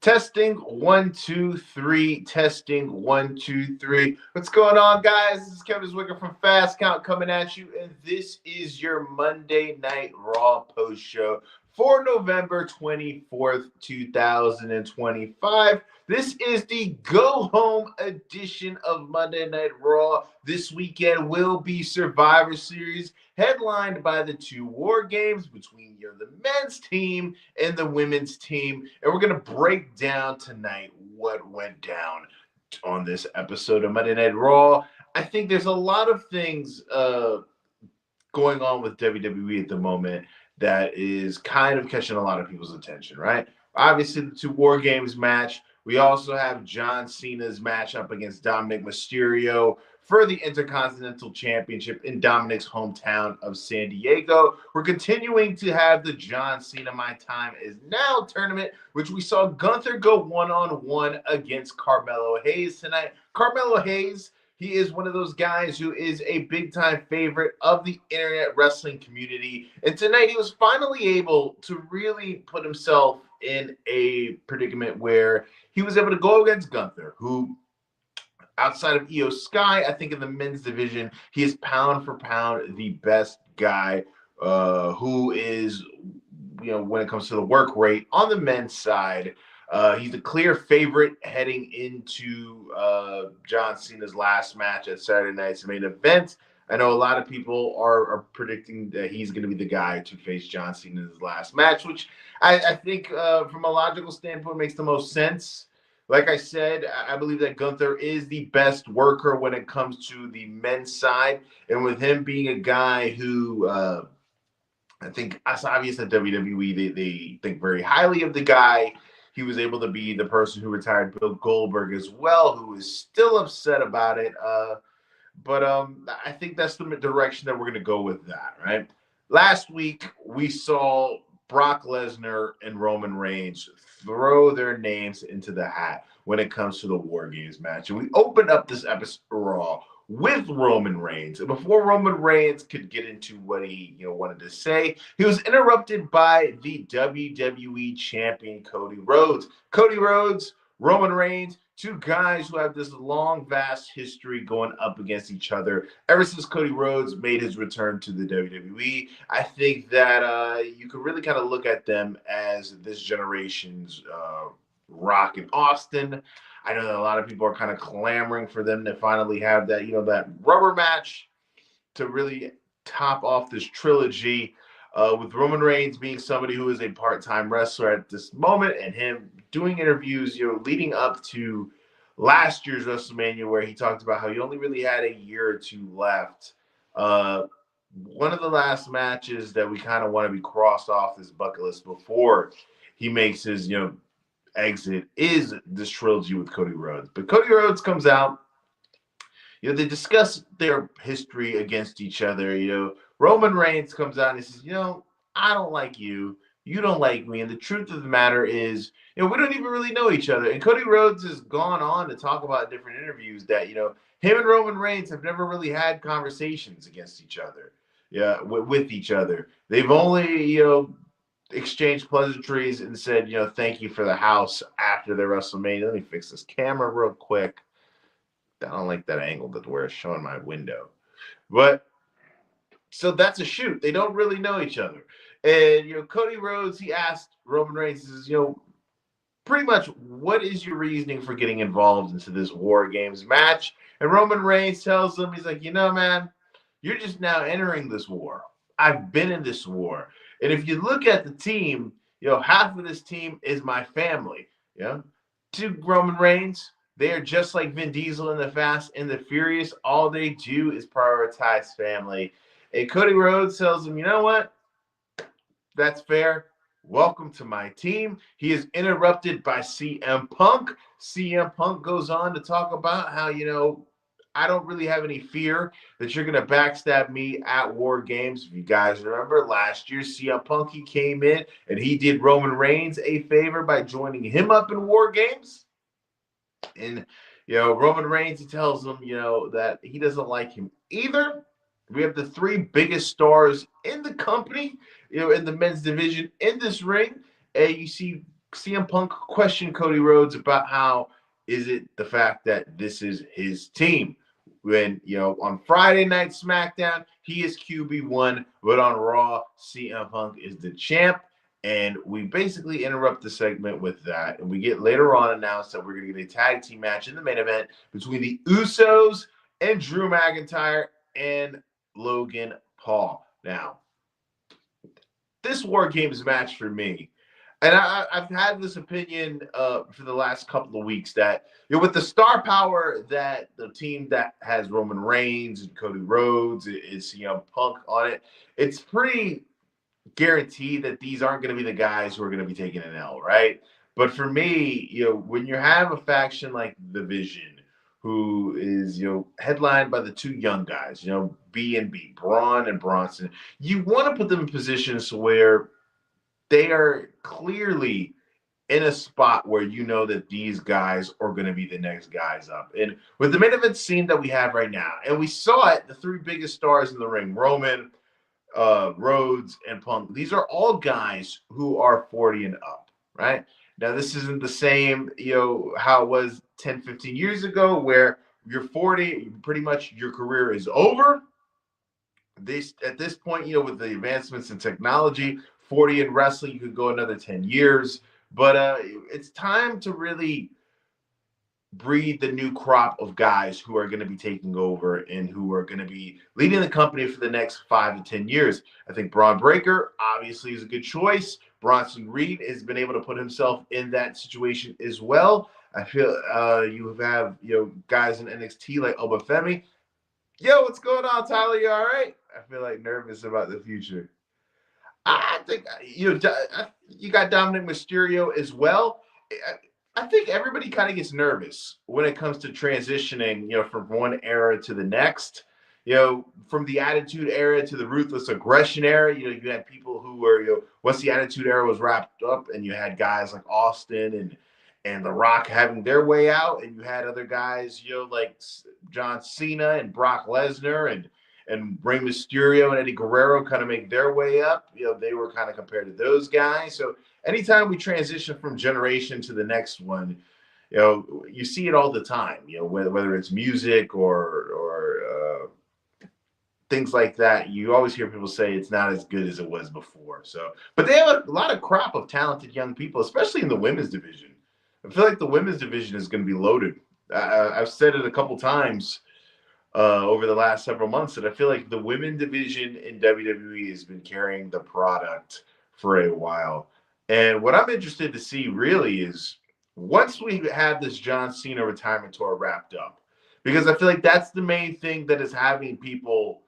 Testing 1, 2, 3. Testing 1, 2, 3. What's going on, guys? This is Kevin Zwicker from Fast Count coming at you, and this is your Monday Night Raw post show for November 24th, 2025. This is the go home edition of Monday Night Raw. This weekend will be Survivor Series, headlined by the two war games between the men's team and the women's team. And we're going to break down tonight what went down on this episode of Monday Night Raw. I think there's a lot of things going on with WWE at the moment that is kind of catching a lot of people's attention, right? Obviously, the two War Games match. We also have John Cena's match up against Dominic Mysterio for the Intercontinental Championship in Dominic's hometown of San Diego. We're continuing to have the John Cena My Time Is Now tournament, which we saw Gunther go one-on-one against Carmelo Hayes tonight. Carmelo Hayes, he is one of those guys who is a big-time favorite of the internet wrestling community. And tonight he was finally able to really put himself in a predicament where he was able to go against Gunther, who outside of Io Sky, I think in the men's division, he is pound for pound the best guy who is, when it comes to the work rate on the men's side. He's the clear favorite heading into John Cena's last match at Saturday night's main event. I know a lot of people are predicting that he's going to be the guy to face John Cena in his last match, which I think from a logical standpoint makes the most sense. Like I said, I believe that Gunther is the best worker when it comes to the men's side. And with him being a guy who I think it's obvious that WWE, they think very highly of the guy. He was able to be the person who retired Bill Goldberg as well, who is still upset about it. But I think that's the direction that we're going to go with that, right? Last week, we saw Brock Lesnar and Roman Reigns throw their names into the hat when it comes to the War Games match. And we opened up this episode Raw with Roman Reigns. And before Roman Reigns could get into what he wanted to say, he was interrupted by the WWE champion Cody Rhodes. Cody Rhodes, Roman Reigns, two guys who have this long, vast history going up against each other ever since Cody Rhodes made his return to the WWE. I think that you can really kind of look at them as this generation's Rock and Austin. I know that a lot of people are kind of clamoring for them to finally have that, that rubber match to really top off this trilogy. With Roman Reigns being somebody who is a part-time wrestler at this moment, and him doing interviews, leading up to last year's WrestleMania, where he talked about how he only really had a year or two left. One of the last matches that we kind of want to be crossed off this bucket list before he makes his, exit is this trilogy with Cody Rhodes. But Cody Rhodes comes out. They discuss their history against each other. Roman Reigns comes out and he says, I don't like you. You don't like me. And the truth of the matter is, we don't even really know each other. And Cody Rhodes has gone on to talk about different interviews that, him and Roman Reigns have never really had conversations against each other. Yeah, with each other. They've only, exchanged pleasantries and said, thank you for the house after the WrestleMania. Let me fix this camera real quick. I don't like that angle that where it's showing my window. But so that's a shoot. They don't really know each other. And, Cody Rhodes, he asked Roman Reigns, he says, pretty much what is your reasoning for getting involved into this War Games match? And Roman Reigns tells him, he's like, man, you're just now entering this war. I've been in this war. And if you look at the team, half of this team is my family. To Roman Reigns, they are just like Vin Diesel in the Fast and the Furious. All they do is prioritize family. And Cody Rhodes tells him, you know what? That's fair. Welcome to my team. He is interrupted by CM Punk. CM Punk goes on to talk about how, I don't really have any fear that you're going to backstab me at War Games. If you guys remember last year, CM Punk, he came in and he did Roman Reigns a favor by joining him up in War Games. And, Roman Reigns, he tells him, that he doesn't like him either. We have the three biggest stars in the company, in the men's division in this ring. And you see CM Punk questioned Cody Rhodes about how is it the fact that this is his team. When, on Friday Night SmackDown, he is QB1, but on Raw, CM Punk is the champ. And we basically interrupt the segment with that. And we get later on announced that we're going to get a tag team match in the main event between the Usos and Drew McIntyre and Logan Paul. Now, this War Games match for me, and I've had this opinion for the last couple of weeks that with the star power that the team that has Roman Reigns and Cody Rhodes is Punk on it, it's pretty guaranteed that these aren't going to be the guys who are going to be taking an L, right? But for me, when you have a faction like the Vision, who is headlined by the two young guys, B and B, Braun and Bronson, you want to put them in positions where they are clearly in a spot where that these guys are going to be the next guys up. And with the main event scene that we have right now, and we saw it, the three biggest stars in the ring, Roman, Rhodes, and Punk, these are all guys who are 40 and up, right? Now, this isn't the same, how it was 10, 15 years ago where you're 40, pretty much your career is over. At this point, with the advancements in technology, 40 in wrestling, you could go another 10 years. But it's time to really breed the new crop of guys who are going to be taking over and who are going to be leading the company for the next 5 to 10 years. I think Braun Breaker obviously is a good choice. Bronson Reed has been able to put himself in that situation as well. I feel you have guys in NXT like Obafemi. Yo, what's going on, Tyler? You all right? I feel like nervous about the future. I think you got Dominic Mysterio as well. I think everybody kind of gets nervous when it comes to transitioning, from one era to the next. From the Attitude Era to the Ruthless Aggression Era. You had people who were, once the Attitude Era was wrapped up, and you had guys like Austin and The Rock having their way out, and you had other guys, like John Cena and Brock Lesnar and Rey Mysterio and Eddie Guerrero kind of make their way up. They were kind of compared to those guys. So anytime we transition from generation to the next one, you see it all the time, whether it's music or things like that. You always hear people say it's not as good as it was before. So, but they have a lot of crop of talented young people, especially in the women's division. I feel like the women's division is going to be loaded. I've said it a couple times over the last several months that I feel like the women division in WWE has been carrying the product for a while. And what I'm interested to see really is once we have this John Cena retirement tour wrapped up, because I feel like that's the main thing that is having people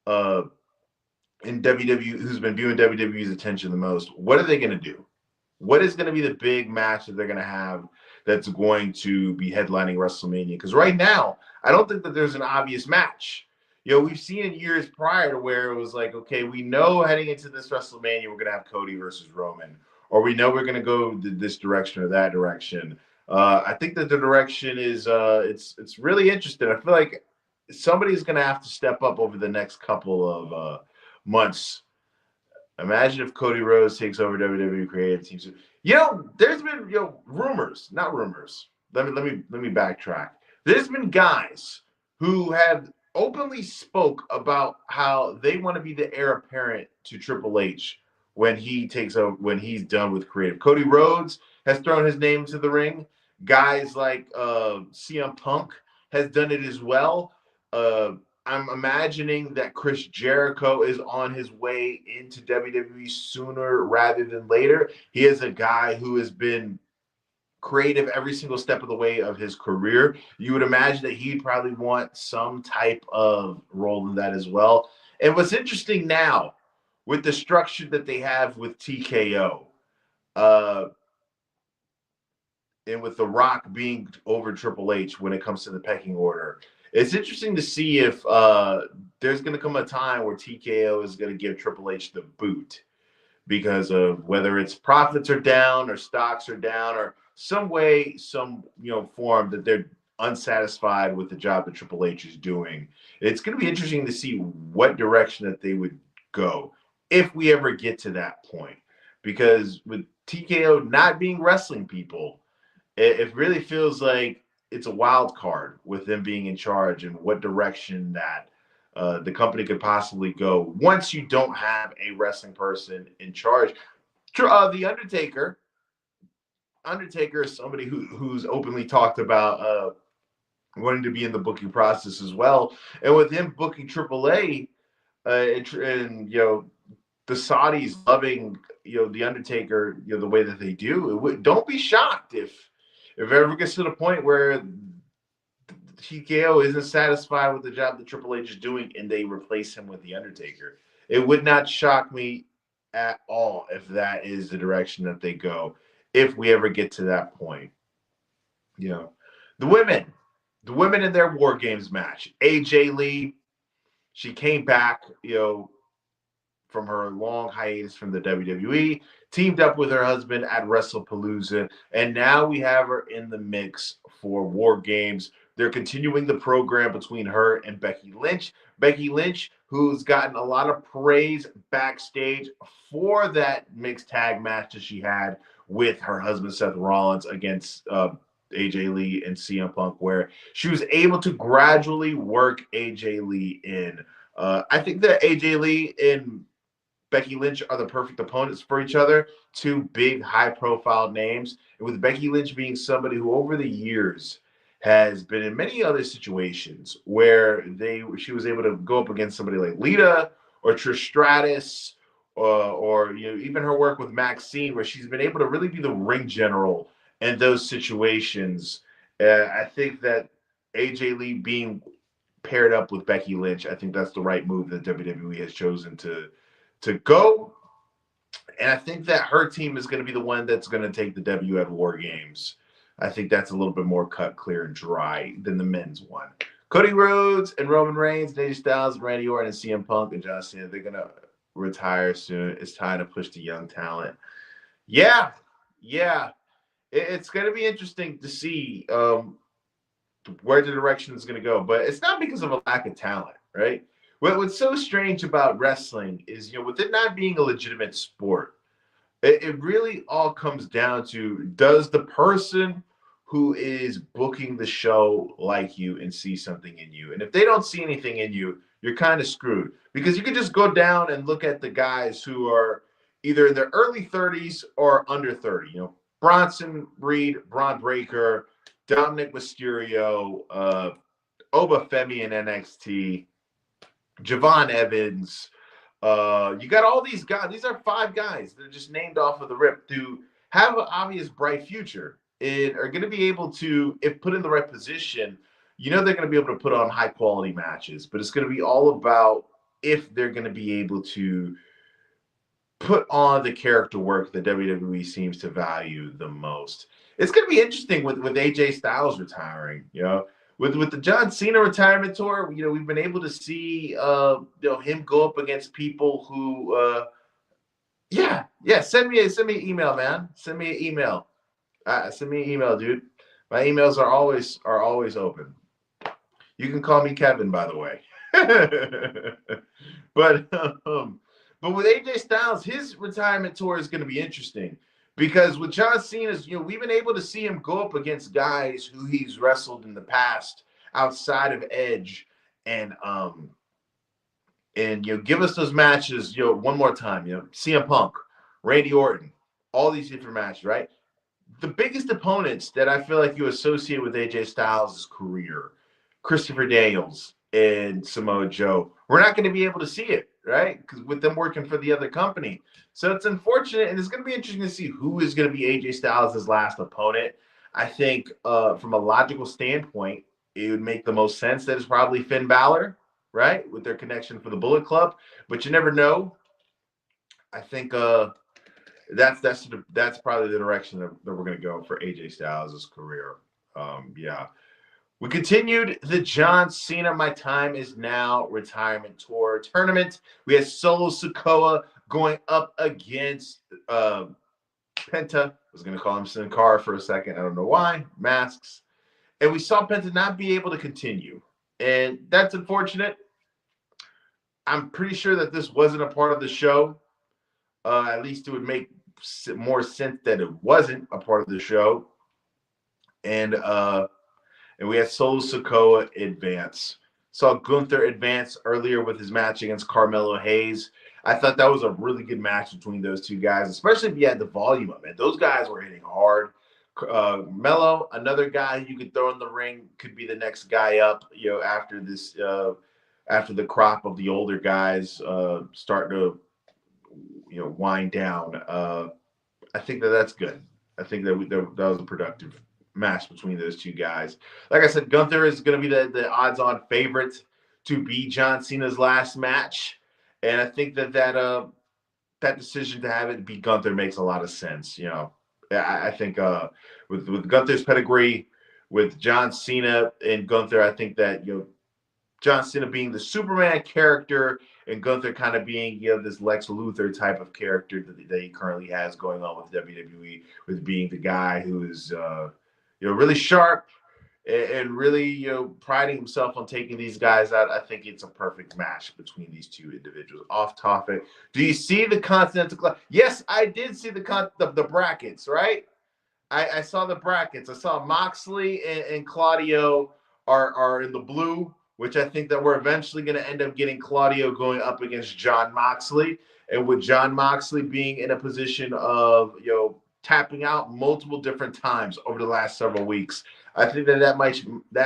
in WWE who's been viewing WWE's attention the most. What are they going to do? What is going to be the big match that they're going to have that's going to be headlining WrestleMania? Because right now, I don't think that there's an obvious match. We've seen in years prior to where it was like, okay, we know heading into this WrestleMania, we're going to have Cody versus Roman, or we know we're going to go this direction or that direction. I think that the direction is it's really interesting. I feel like somebody's going to have to step up over the next couple of months. Imagine if Cody Rhodes takes over WWE creative teams. There's been rumors, not rumors. Let me backtrack. There's been guys who have openly spoke about how they want to be the heir apparent to Triple H when he takes over, when he's done with creative. Cody Rhodes has thrown his name to the ring. Guys like CM Punk has done it as well. I'm imagining that Chris Jericho is on his way into WWE sooner rather than later. He is a guy who has been creative every single step of the way of his career. You would imagine that he'd probably want some type of role in that as well. And what's interesting now with the structure that they have with TKO, and with The Rock being over Triple H when it comes to the pecking order, it's interesting to see if there's going to come a time where TKO is going to give Triple H the boot because of whether it's profits are down or stocks are down or some way, some form that they're unsatisfied with the job that Triple H is doing. It's going to be interesting to see what direction that they would go if we ever get to that point. because with TKO not being wrestling people, it really feels like it's a wild card with them being in charge and what direction that the company could possibly go once you don't have a wrestling person in charge. The Undertaker is somebody who's openly talked about wanting to be in the booking process as well, and with him booking AAA, and the Saudis loving the Undertaker, the way that they do. Don't be shocked if it ever gets to the point where TKO isn't satisfied with the job that Triple H is doing and they replace him with the Undertaker. It would not shock me at all if that is the direction that they go. If we ever get to that point, the women in their War Games match. AJ Lee, she came back, from her long hiatus from the WWE, teamed up with her husband at WrestlePalooza, and now we have her in the mix for War Games. They're continuing the program between her and Becky Lynch. Becky Lynch, who's gotten a lot of praise backstage for that mixed tag match that she had with her husband Seth Rollins against AJ Lee and CM Punk, where she was able to gradually work AJ Lee in. I think that AJ Lee and Becky Lynch are the perfect opponents for each other. Two big, high-profile names. And with Becky Lynch being somebody who over the years has been in many other situations where she was able to go up against somebody like Lita or Trish Stratus, or even her work with Maxine, where she's been able to really be the ring general in those situations. I think that AJ Lee being paired up with Becky Lynch, I think that's the right move that WWE has chosen to go. And I think that her team is going to be the one that's going to take the W at War Games. I think that's a little bit more cut, clear, and dry than the men's one. Cody Rhodes and Roman Reigns, AJ Styles, Randy Orton, and CM Punk and John Cena, they're going to retire soon. It's time to push the young talent. Yeah. It's going to be interesting to see where the direction is going to go. But it's not because of a lack of talent, right? What's so strange about wrestling is, with it not being a legitimate sport, it really all comes down to, does the person who is booking the show like you and see something in you? And if they don't see anything in you, you're kind of screwed. Because you can just go down and look at the guys who are either in their early 30s or under 30. Bronson Reed, Braun Breaker, Dominic Mysterio, Oba Femi in NXT, Javon Evans. You got all these guys. These are 5 guys. They're just named off of the rip to have an obvious bright future and are going to be able to, if put in the right position, they're going to be able to put on high quality matches. But it's going to be all about if they're going to be able to put on the character work that WWE seems to value the most. It's going to be interesting with AJ Styles retiring, With the John Cena retirement tour, we've been able to see him go up against people who send me an email, man. Send me an email. Send me an email, dude. My emails are always open. You can call me Kevin, by the way. But with AJ Styles, his retirement tour is going to be interesting. Because with John Cena's, we've been able to see him go up against guys who he's wrestled in the past outside of Edge, and give us those matches, one more time, CM Punk, Randy Orton, all these different matches, right? The biggest opponents that I feel like you associate with AJ Styles' career, Christopher Daniels and Samoa Joe, we're not going to be able to see it, right? Because with them working for the other company. So it's unfortunate, and it's going to be interesting to see who is going to be AJ Styles' last opponent. I think from a logical standpoint, it would make the most sense that it's probably Finn Balor, right? With their connection for the Bullet Club. But you never know. I think that's probably the direction that we're going to go for AJ Styles' career. We continued the John Cena My Time Is Now retirement tour tournament. We had Solo Sikoa going up against Penta. I was going to call him Sin Cara for a second. I don't know why. Masks. And we saw Penta not be able to continue. And that's unfortunate. I'm pretty sure that this wasn't a part of the show. At least it would make more sense that it wasn't a part of the show. And we had Solo Sikoa advance. Saw Gunther advance earlier with his match against Carmelo Hayes. I thought that was a really good match between those two guys, especially if you had the volume of it. Those guys were hitting hard. Mello, another guy you could throw in the ring, could be the next guy up, after this, after the crop of the older guys start to, wind down. I think that's good. I think that was a productive match between those two guys. Like I said, Gunther is going to be the odds-on favorite to be John Cena's last match, and I think that decision to have it be Gunther makes a lot of sense. I think with Gunther's pedigree, with John Cena and Gunther, I think that John Cena being the Superman character and Gunther kind of being this Lex Luthor type of character that he currently has going on with WWE, with being the guy who is really sharp and really priding himself on taking these guys out. I think it's a perfect match between these two individuals. Off topic, do you see the Continental Class? Yes, I did see the brackets, right? I saw the brackets. I saw Moxley and Claudio are in the blue, which I think that we're eventually going to end up getting Claudio going up against John Moxley. And with John Moxley being in a position of, tapping out multiple different times over the last several weeks, I think that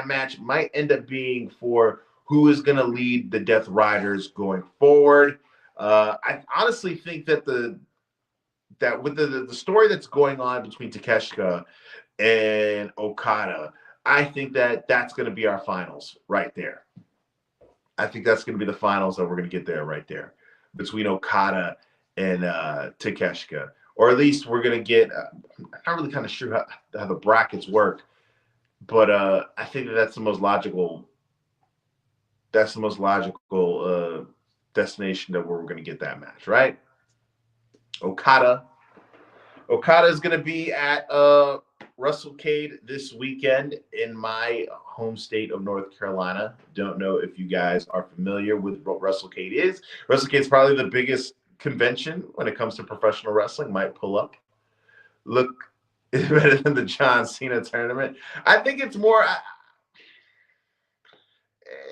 match might end up being for who is going to lead the Death Riders going forward. I honestly think that with the story that's going on between Takeshita and Okada, I think that that's going to be our finals right there. I think that's going to be the finals that we're going to get there right there between Okada and Takeshita. Or at least we're going to get I'm not really kind of sure how the brackets work, but I think that's the most logical destination that we're going to get that match, right? Okada is going to be at WrestleCade this weekend in my home state of North Carolina. Don't know if you guys are familiar with what WrestleCade is. WrestleCade is probably the biggest convention when it comes to professional wrestling. Might pull up. Look, it's better than the John Cena tournament. I think it's more.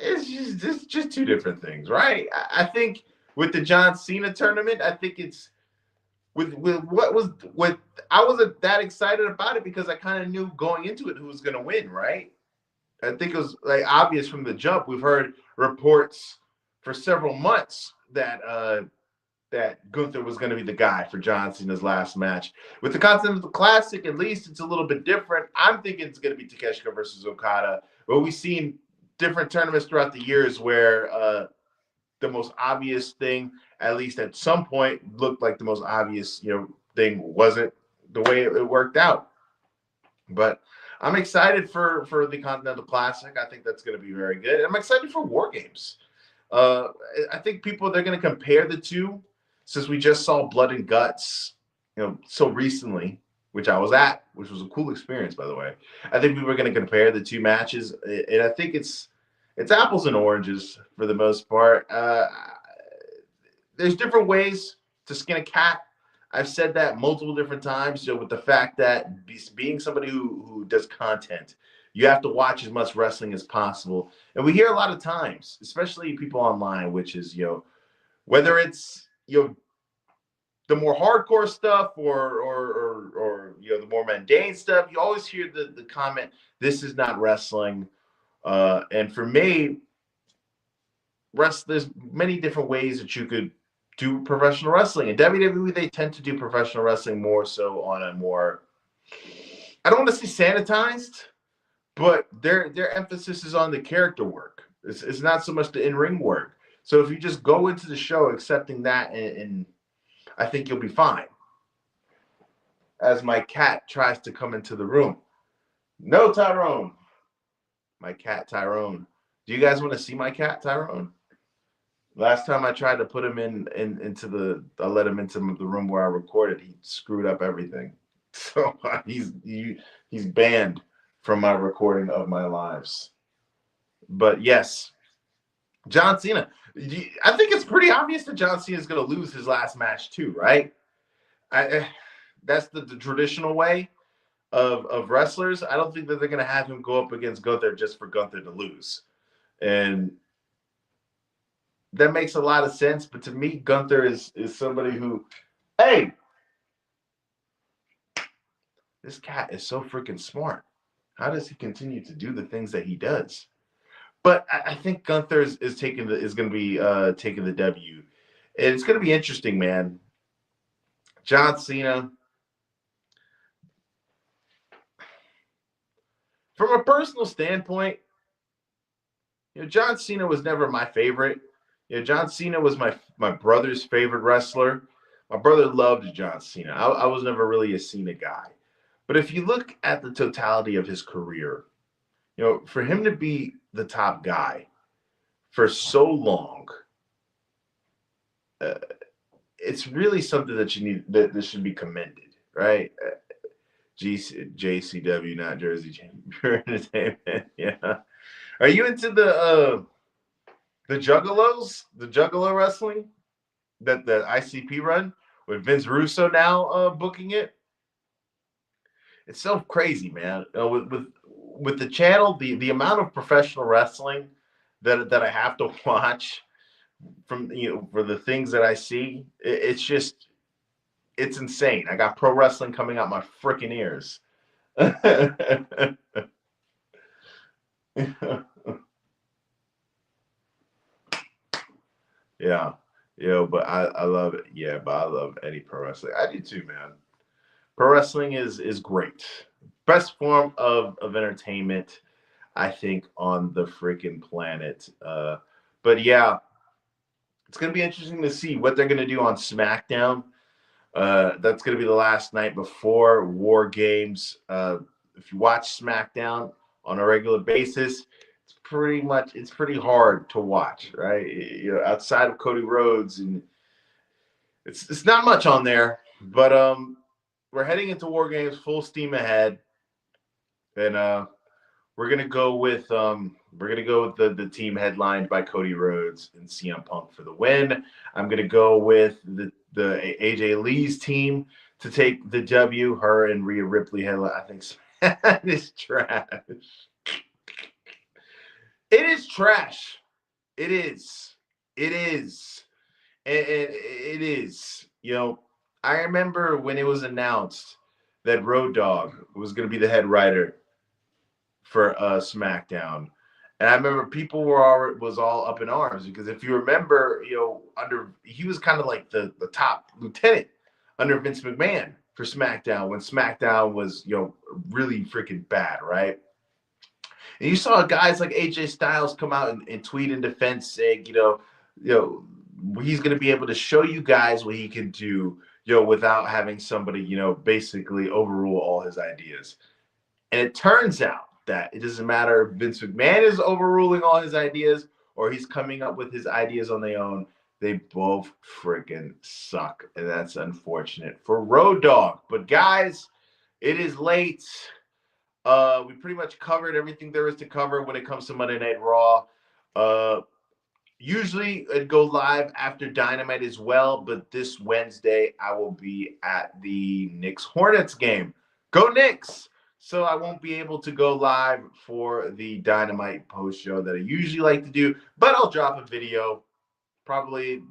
It's just two different things, right? I think with the John Cena tournament, I think it's with I wasn't that excited about it because I kind of knew going into it who was going to win, right? I think it was obvious from the jump. We've heard reports for several months that Gunther was going to be the guy for John Cena's last match. With the Continental Classic, at least it's a little bit different. I'm thinking it's going to be Takeshita versus Okada, but we've seen different tournaments throughout the years where the most obvious thing, at least at some point, looked like the most obvious thing wasn't the way it worked out. But I'm excited for the Continental Classic. I think that's going to be very good. And I'm excited for War Games. I think they're going to compare the two, since we just saw Blood and Guts, so recently, which I was at, which was a cool experience, by the way. I think we were going to compare the two matches, and I think it's apples and oranges for the most part. There's different ways to skin a cat. I've said that multiple different times, with the fact that being somebody who does content, you have to watch as much wrestling as possible. And we hear a lot of times, especially people online, which is, whether it's, the more hardcore stuff or the more mundane stuff, you always hear the comment, this is not wrestling. And for me, there's many different ways that you could do professional wrestling. In WWE, they tend to do professional wrestling more so on a more, I don't want to say sanitized, but their emphasis is on the character work. It's not so much the in-ring work. So if you just go into the show accepting that, and I think you'll be fine. As my cat tries to come into the room. No, Tyrone. My cat, Tyrone. Do you guys want to see my cat, Tyrone? Last time I tried to put him I let him into the room where I recorded. He screwed up everything. So he's banned from my recording of my lives. But yes, John Cena. I think it's pretty obvious that John Cena is going to lose his last match too, right? that's the traditional way of wrestlers. I don't think that they're gonna have him go up against Gunther just for Gunther to lose, and that makes a lot of sense. But to me, Gunther is somebody who, hey, this cat is so freaking smart. How does he continue to do the things that he does? But I think Gunther is taking is going to be taking the W, and it's going to be interesting, man. John Cena, from a personal standpoint, John Cena was never my favorite. John Cena was my brother's favorite wrestler. My brother loved John Cena. I was never really a Cena guy. But if you look at the totality of his career, for him to be the top guy for so long, it's really something that you need that this should be commended, right? JCW, not Jersey Chamber Entertainment. Yeah. Are you into the Juggalos, the Juggalo wrestling that the ICP run with Vince Russo now booking it? It's so crazy, man. With the channel, the amount of professional wrestling that I have to watch from for the things that I see, it's insane. I got pro wrestling coming out my freaking ears. Yeah. But I love it. Yeah, but I love any pro wrestling. I do too, man. Pro wrestling is great. Best form of entertainment, I think, on the freaking planet. But yeah, it's gonna be interesting to see what they're gonna do on SmackDown. That's gonna be the last night before War Games. If you watch SmackDown on a regular basis, it's pretty hard to watch, right? Outside of Cody Rhodes, and it's not much on there, but we're heading into War Games full steam ahead, and we're gonna go with the team headlined by Cody Rhodes and CM Punk for the win. I'm gonna go with the AJ Lee's team to take the W. Her and Rhea Ripley headline. I think that is trash. It is trash. It is. It is. It is. I remember when it was announced that Road Dogg was going to be the head writer for SmackDown, and I remember people was all up in arms because if you remember, he was kind of like the top lieutenant under Vince McMahon for SmackDown when SmackDown was really freaking bad, right? And you saw guys like AJ Styles come out and tweet in defense saying, he's going to be able to show you guys what he can do, without having somebody, basically overrule all his ideas. And it turns out that it doesn't matter if Vince McMahon is overruling all his ideas or he's coming up with his ideas on their own. They both freaking suck. And that's unfortunate for Road Dogg. But guys, it is late. We pretty much covered everything there is to cover when it comes to Monday Night Raw. Usually it'd go live after Dynamite as well, but this Wednesday I will be at the Knicks Hornets game. Go Knicks! So I won't be able to go live for the Dynamite post show that I usually like to do, but I'll drop a video probably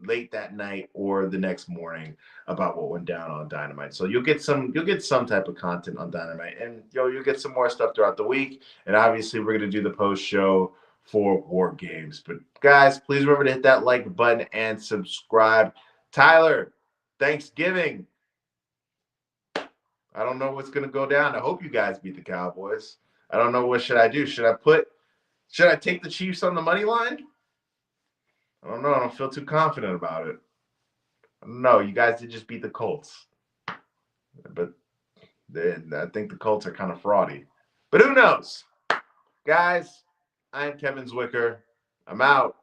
late that night or the next morning about what went down on Dynamite. So you'll get some type of content on Dynamite, and you'll get some more stuff throughout the week. And obviously we're gonna do the post show for War Games. But guys, please remember to hit that like button and subscribe. Tyler, Thanksgiving. I don't know what's gonna go down. I hope you guys beat the Cowboys. I don't know, what should I do? Should I take the Chiefs on the money line? I don't know. I don't feel too confident about it. I don't know. You guys did just beat the Colts. But I think the Colts are kind of fraudy. But who knows? Guys, I am Kevin Zwicker. I'm out.